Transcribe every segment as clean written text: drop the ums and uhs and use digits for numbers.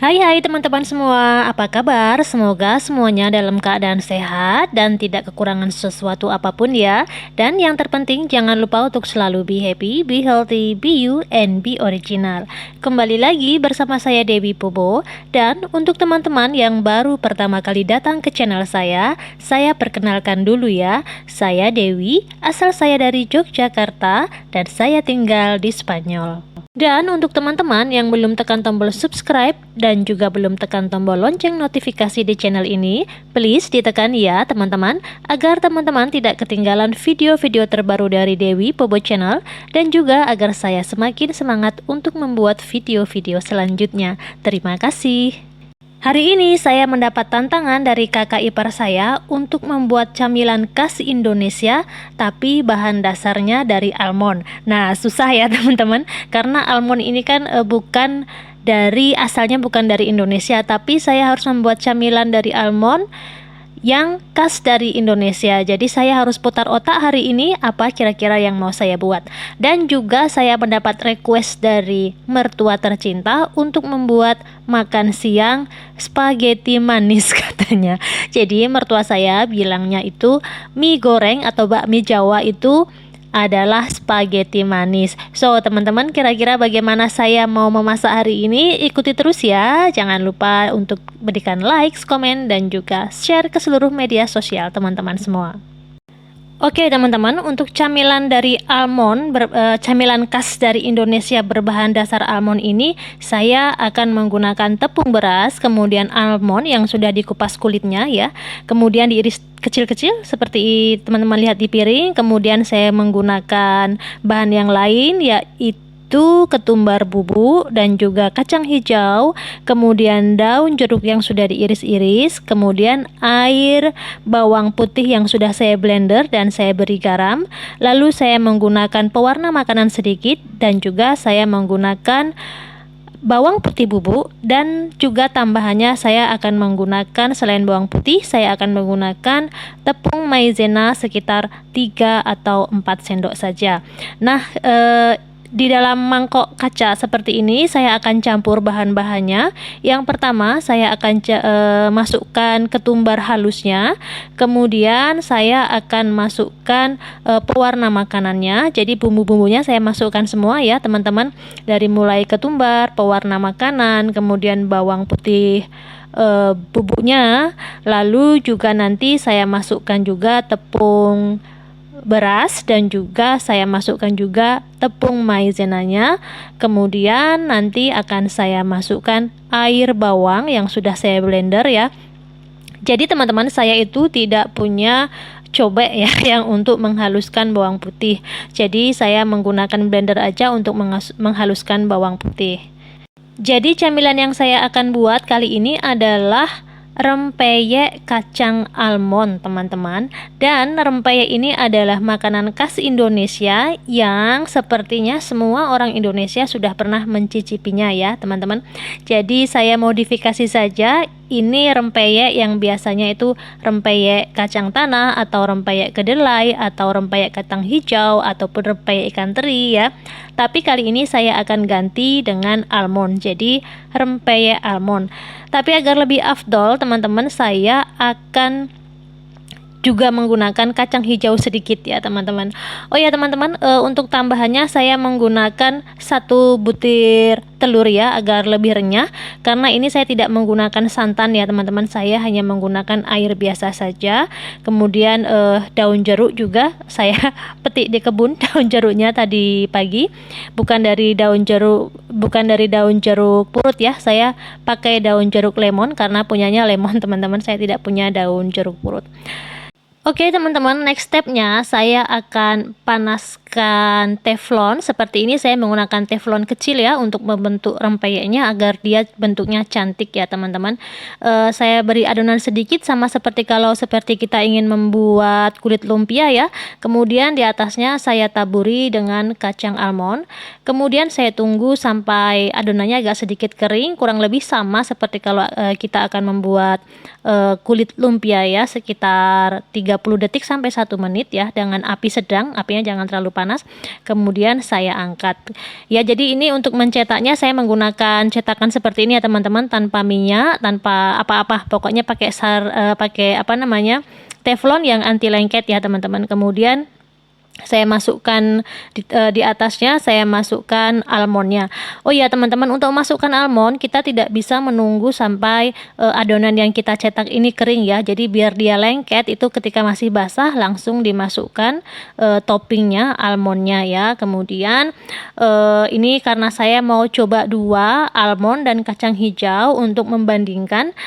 Hai teman-teman semua, apa kabar? Semoga semuanya dalam keadaan sehat dan tidak kekurangan sesuatu apapun ya. Dan yang terpenting jangan lupa untuk selalu be happy, be healthy, be you, and be original. Kembali lagi bersama saya Dewi Pobo. Dan untuk teman-teman yang baru pertama kali datang ke channel saya perkenalkan dulu ya. Saya Dewi, asal saya dari Yogyakarta dan saya tinggal di Spanyol. Dan untuk teman-teman yang belum tekan tombol subscribe dan juga belum tekan tombol lonceng notifikasi di channel ini, please ditekan ya teman-teman, agar teman-teman tidak ketinggalan video-video terbaru dari Dewi Pobo Channel, dan juga agar saya semakin semangat untuk membuat video-video selanjutnya. Terima kasih. Hari ini saya mendapat tantangan dari kakak ipar saya untuk membuat camilan khas Indonesia, tapi bahan dasarnya dari almond. Nah, susah ya teman-teman, karena almond ini kan asalnya bukan dari Indonesia, tapi saya harus membuat camilan dari almond yang khas dari Indonesia. Jadi saya harus putar otak hari ini apa kira-kira yang mau saya buat. Dan juga saya mendapat request dari mertua tercinta untuk membuat makan siang spaghetti manis katanya. Jadi mertua saya bilangnya itu mie goreng atau bakmi Jawa itu adalah spaghetti manis. So teman-teman, kira-kira bagaimana saya mau memasak hari ini? Ikuti terus ya. Jangan lupa untuk berikan likes, komen, dan juga share ke seluruh media sosial teman-teman semua. Oke teman-teman, untuk camilan dari almond, camilan khas dari Indonesia berbahan dasar almond ini, saya akan menggunakan tepung beras, kemudian almond yang sudah dikupas kulitnya ya, kemudian diiris kecil-kecil seperti teman-teman lihat di piring. Kemudian saya menggunakan bahan yang lain, yaitu ketumbar bubuk dan juga kacang hijau, kemudian daun jeruk yang sudah diiris-iris, kemudian air, bawang putih yang sudah saya blender dan saya beri garam. Lalu saya menggunakan pewarna makanan sedikit dan juga saya menggunakan bawang putih bubuk, dan juga tambahannya saya akan menggunakan, selain bawang putih, saya akan menggunakan tepung maizena sekitar 3 atau 4 sendok saja. Nah, di dalam mangkok kaca seperti ini saya akan campur bahan-bahannya. Yang pertama saya akan masukkan ketumbar halusnya, kemudian saya akan masukkan pewarna makanannya. Jadi bumbu-bumbunya saya masukkan semua ya teman-teman, dari mulai ketumbar, pewarna makanan, kemudian bawang putih bubuknya, lalu juga nanti saya masukkan juga tepung beras dan juga saya masukkan juga tepung maizenanya. Kemudian nanti akan saya masukkan air bawang yang sudah saya blender ya. Jadi teman-teman, saya itu tidak punya cobek ya yang untuk menghaluskan bawang putih. Jadi saya menggunakan blender aja untuk menghaluskan bawang putih. Jadi camilan yang saya akan buat kali ini adalah rempeyek kacang almond teman-teman. Dan rempeyek ini adalah makanan khas Indonesia yang sepertinya semua orang Indonesia sudah pernah mencicipinya ya teman-teman. Jadi saya modifikasi saja. Ini rempeyek yang biasanya itu rempeyek kacang tanah atau rempeyek kedelai atau rempeyek kacang hijau ataupun rempeyek ikan teri ya. Tapi kali ini saya akan ganti dengan almond, jadi rempeyek almond. Tapi agar lebih afdol teman-teman, saya akan juga menggunakan kacang hijau sedikit ya teman-teman. Oh ya teman-teman, untuk tambahannya saya menggunakan 1 butir telur ya, agar lebih renyah. Karena ini saya tidak menggunakan santan ya teman-teman, saya hanya menggunakan air biasa saja. Kemudian daun jeruk juga saya petik di kebun daun jeruknya tadi pagi, bukan dari daun jeruk purut ya. Saya pakai daun jeruk lemon karena punyanya lemon teman-teman, saya tidak punya daun jeruk purut. Oke teman-teman, next stepnya saya akan panaskan teflon. Seperti ini saya menggunakan teflon kecil ya untuk membentuk rempeyeknya agar dia bentuknya cantik ya teman-teman. Saya beri adonan sedikit sama seperti kita ingin membuat kulit lumpia ya. Kemudian di atasnya saya taburi dengan kacang almond. Kemudian saya tunggu sampai adonannya agak sedikit kering, kurang lebih sama seperti kalau kita akan membuat kulit lumpia ya, sekitar 30 detik sampai 1 menit ya, dengan api sedang, apinya jangan terlalu panas, kemudian saya angkat. Ya, jadi ini untuk mencetaknya saya menggunakan cetakan seperti ini ya teman-teman, tanpa minyak, tanpa apa-apa. Pokoknya pakai apa namanya? Teflon yang anti lengket ya teman-teman. Kemudian saya masukkan di atasnya saya masukkan almondnya. Oh ya teman-teman, untuk masukkan almond kita tidak bisa menunggu sampai adonan yang kita cetak ini kering ya. Jadi biar dia lengket, itu ketika masih basah langsung dimasukkan toppingnya, almondnya ya. Kemudian ini karena saya mau coba dua, almond dan kacang hijau, untuk membandingkan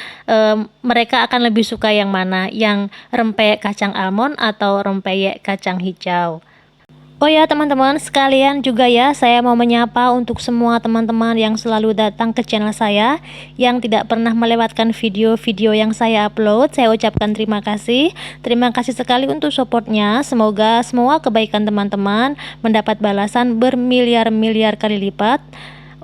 mereka akan lebih suka yang mana, yang rempeyek kacang almond atau rempeyek kacang hijau. Oh ya teman-teman sekalian juga ya, saya mau menyapa untuk semua teman-teman yang selalu datang ke channel saya, yang tidak pernah melewatkan video-video yang saya upload. Saya ucapkan terima kasih sekali untuk supportnya. Semoga semua kebaikan teman-teman mendapat balasan bermiliar-miliar kali lipat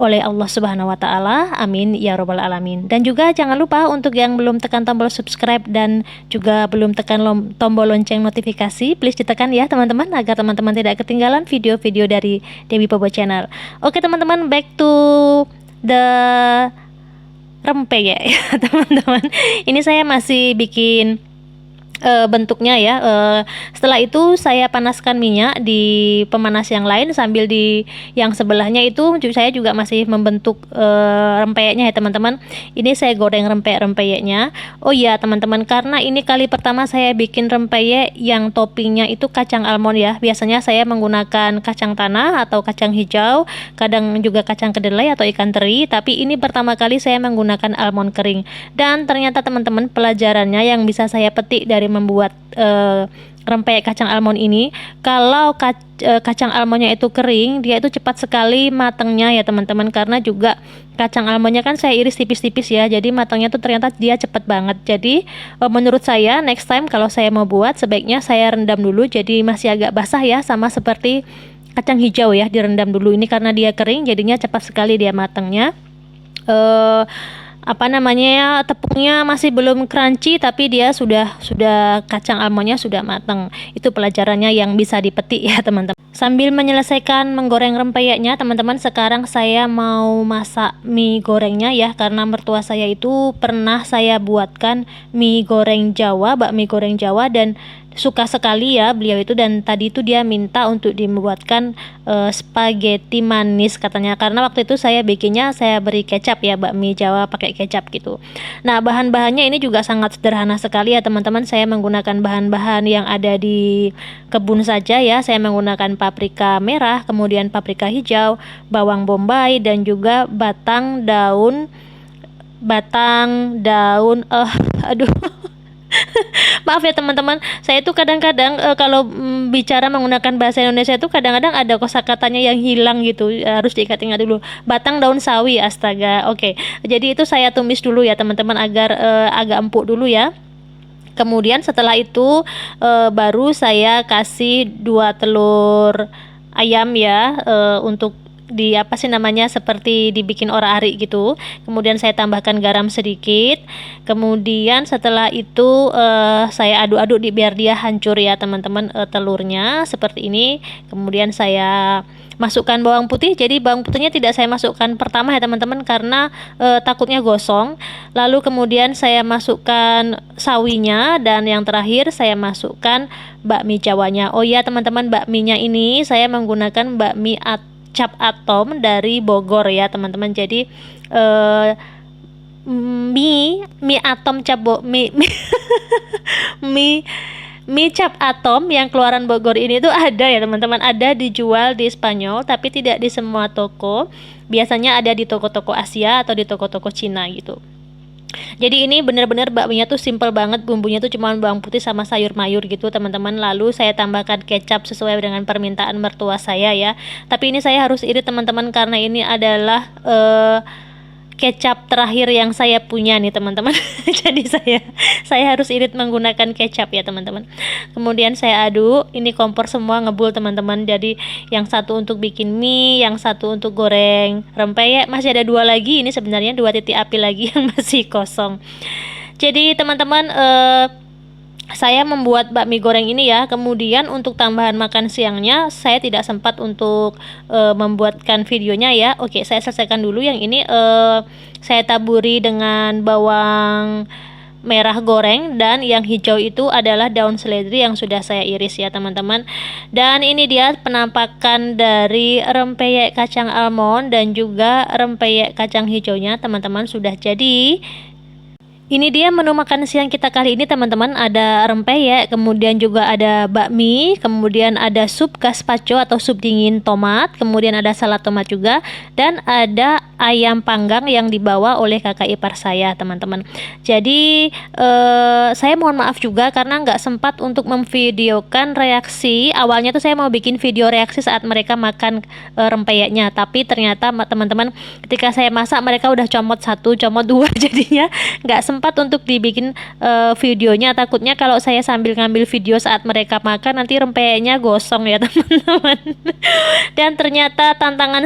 oleh Allah Subhanahu wa taala. Amin ya robbal alamin. Dan juga jangan lupa untuk yang belum tekan tombol subscribe dan juga belum tekan tombol lonceng notifikasi, please ditekan ya teman-teman, agar teman-teman tidak ketinggalan video-video dari Dewi Bobo Channel. Oke teman-teman, back to the rempeyek ya teman-teman. Ini saya masih bikin bentuknya ya. Setelah itu saya panaskan minyak di pemanas yang lain, sambil di yang sebelahnya itu saya juga masih membentuk rempeyeknya ya teman-teman. Ini saya goreng rempeyeknya. Oh iya teman-teman, karena ini kali pertama saya bikin rempeyek yang toppingnya itu kacang almond ya. Biasanya saya menggunakan kacang tanah atau kacang hijau, kadang juga kacang kedelai atau ikan teri, tapi ini pertama kali saya menggunakan almond kering. Dan ternyata teman-teman, pelajarannya yang bisa saya petik dari membuat rempeyek kacang almond ini, kalau kacang almondnya itu kering, dia itu cepat sekali matangnya ya teman-teman, karena juga kacang almondnya kan saya iris tipis-tipis ya, jadi matangnya tuh ternyata dia cepat banget. Jadi menurut saya next time kalau saya mau buat, sebaiknya saya rendam dulu, jadi masih agak basah ya, sama seperti kacang hijau ya, direndam dulu. Ini karena dia kering, jadinya cepat sekali dia matangnya. Apa namanya ya, tepungnya masih belum crunchy, tapi dia sudah kacang almondnya sudah matang. Itu pelajarannya yang bisa dipetik ya teman-teman. Sambil menyelesaikan menggoreng rempeyeknya teman-teman, sekarang saya mau masak mie gorengnya ya, karena mertua saya itu pernah saya buatkan mie goreng Jawa, bakmi goreng Jawa, dan suka sekali ya beliau itu. Dan tadi itu dia minta untuk dibuatkan spaghetti manis katanya, karena waktu itu saya bikinnya saya beri kecap ya, bakmi Jawa pakai kecap gitu. Nah bahan-bahannya ini juga sangat sederhana sekali ya teman-teman. Saya menggunakan bahan-bahan yang ada di kebun saja ya. Saya menggunakan paprika merah, kemudian paprika hijau, bawang bombay, dan juga batang daun aduh maaf ya teman-teman, saya itu kadang-kadang kalau bicara menggunakan bahasa Indonesia itu kadang-kadang ada kosakatanya yang hilang gitu, harus diingat-ingat dulu. Batang daun sawi, astaga. Oke, jadi itu saya tumis dulu ya teman-teman, agar agak empuk dulu ya. Kemudian setelah itu baru saya kasih 2 telur ayam ya, untuk di apa sih namanya, seperti dibikin ora-ari gitu. Kemudian saya tambahkan garam sedikit. Kemudian setelah itu saya aduk-aduk biar dia hancur ya teman-teman, telurnya seperti ini. Kemudian saya masukkan bawang putih. Jadi bawang putihnya tidak saya masukkan pertama ya teman-teman, karena takutnya gosong. Lalu kemudian saya masukkan sawinya, dan yang terakhir saya masukkan bakmi Jawanya. Oh ya teman-teman, bakminya ini saya menggunakan bakmi cap atom dari Bogor ya teman-teman. Jadi mie atom cap mie cap atom yang keluaran Bogor ini tuh ada ya teman-teman, ada dijual di Spanyol, tapi tidak di semua toko. Biasanya ada di toko-toko Asia atau di toko-toko Cina gitu. Jadi ini benar-benar bakminya tuh simple banget, bumbunya tuh cuma bawang putih sama sayur mayur gitu teman-teman. Lalu saya tambahkan kecap sesuai dengan permintaan mertua saya ya. Tapi ini saya harus irit teman-teman, karena ini adalah kecap terakhir yang saya punya nih teman-teman. Jadi saya harus irit menggunakan kecap ya teman-teman. Kemudian saya aduk, ini kompor semua ngebul teman-teman. Jadi yang satu untuk bikin mie, yang satu untuk goreng rempeyek. Masih ada 2 lagi, ini sebenarnya 2 titik api lagi yang masih kosong. Jadi teman-teman saya membuat bakmi goreng ini ya. Kemudian untuk tambahan makan siangnya saya tidak sempat untuk membuatkan videonya ya. Oke, saya selesaikan dulu yang ini. Saya taburi dengan bawang merah goreng, dan yang hijau itu adalah daun seledri yang sudah saya iris ya teman-teman. Dan ini dia penampakan dari rempeyek kacang almond dan juga rempeyek kacang hijaunya teman-teman, sudah jadi. Ini dia menu makan siang kita kali ini teman-teman. Ada rempeyek, kemudian juga ada bakmi, kemudian ada sup gazpacho atau sup dingin tomat, kemudian ada salad tomat juga, dan ada ayam panggang yang dibawa oleh kakak ipar saya teman-teman. Jadi saya mohon maaf juga karena nggak sempat untuk memvideokan reaksi. Awalnya tuh saya mau bikin video reaksi saat mereka makan rempeyeknya, tapi ternyata teman-teman ketika saya masak mereka udah comot satu, comot dua jadinya nggak sempat untuk dibikin videonya. Takutnya kalau saya sambil ngambil video saat mereka makan nanti rempeyeknya gosong ya teman-teman. Dan ternyata tantangan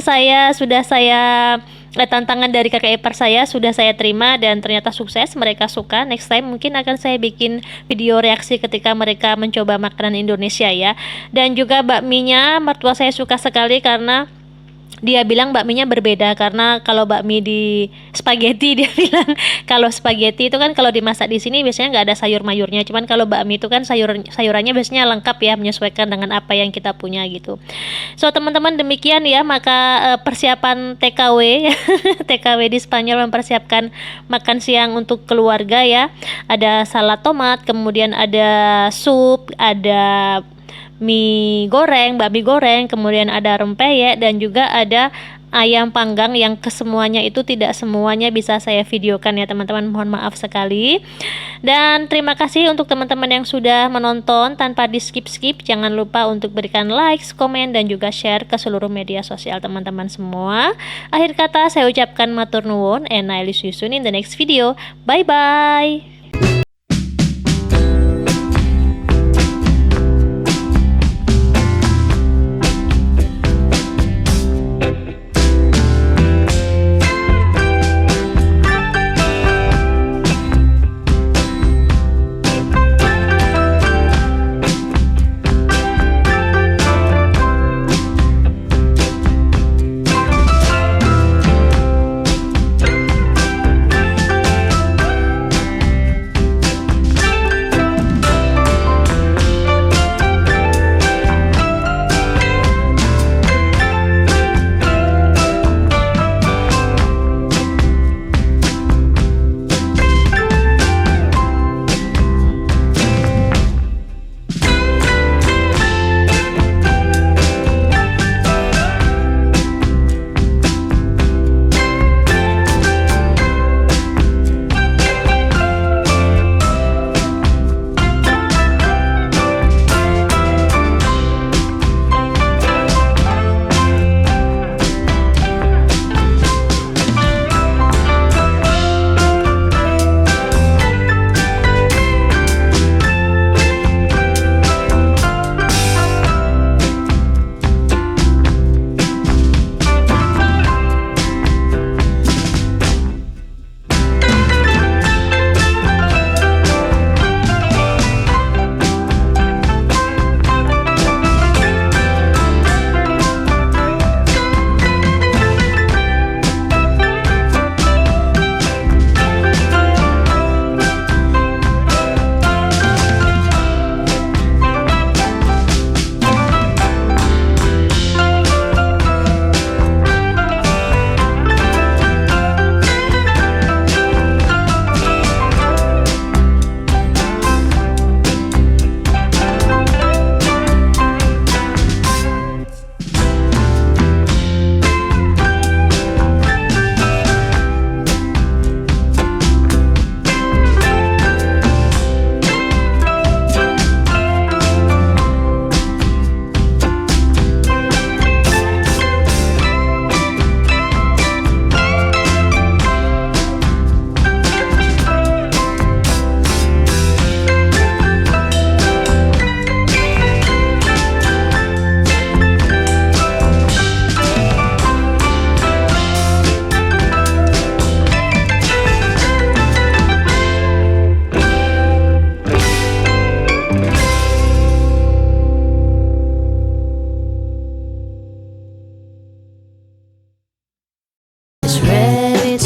dari kakak ipar saya sudah saya terima dan ternyata sukses, mereka suka. Next time mungkin akan saya bikin video reaksi ketika mereka mencoba makanan Indonesia ya. Dan juga bakminya mertua saya suka sekali karena dia bilang bakminya berbeda, karena kalau bakmi di spaghetti dia bilang kalau spaghetti itu kan kalau dimasak di sini biasanya nggak ada sayur mayurnya, cuman kalau bakmi itu kan sayurannya biasanya lengkap ya, menyesuaikan dengan apa yang kita punya gitu. So teman-teman, demikian ya maka persiapan TKW TKW di Spanyol mempersiapkan makan siang untuk keluarga ya. Ada salad tomat, kemudian ada sup, ada mie goreng, bakmi goreng, kemudian ada rempeyek, dan juga ada ayam panggang yang kesemuanya itu tidak semuanya bisa saya videokan ya teman-teman, mohon maaf sekali. Dan terima kasih untuk teman-teman yang sudah menonton tanpa di skip-skip. Jangan lupa untuk berikan like, komen, dan juga share ke seluruh media sosial teman-teman semua. Akhir kata saya ucapkan matur nuwun, and I will see you soon in the next video. Bye bye.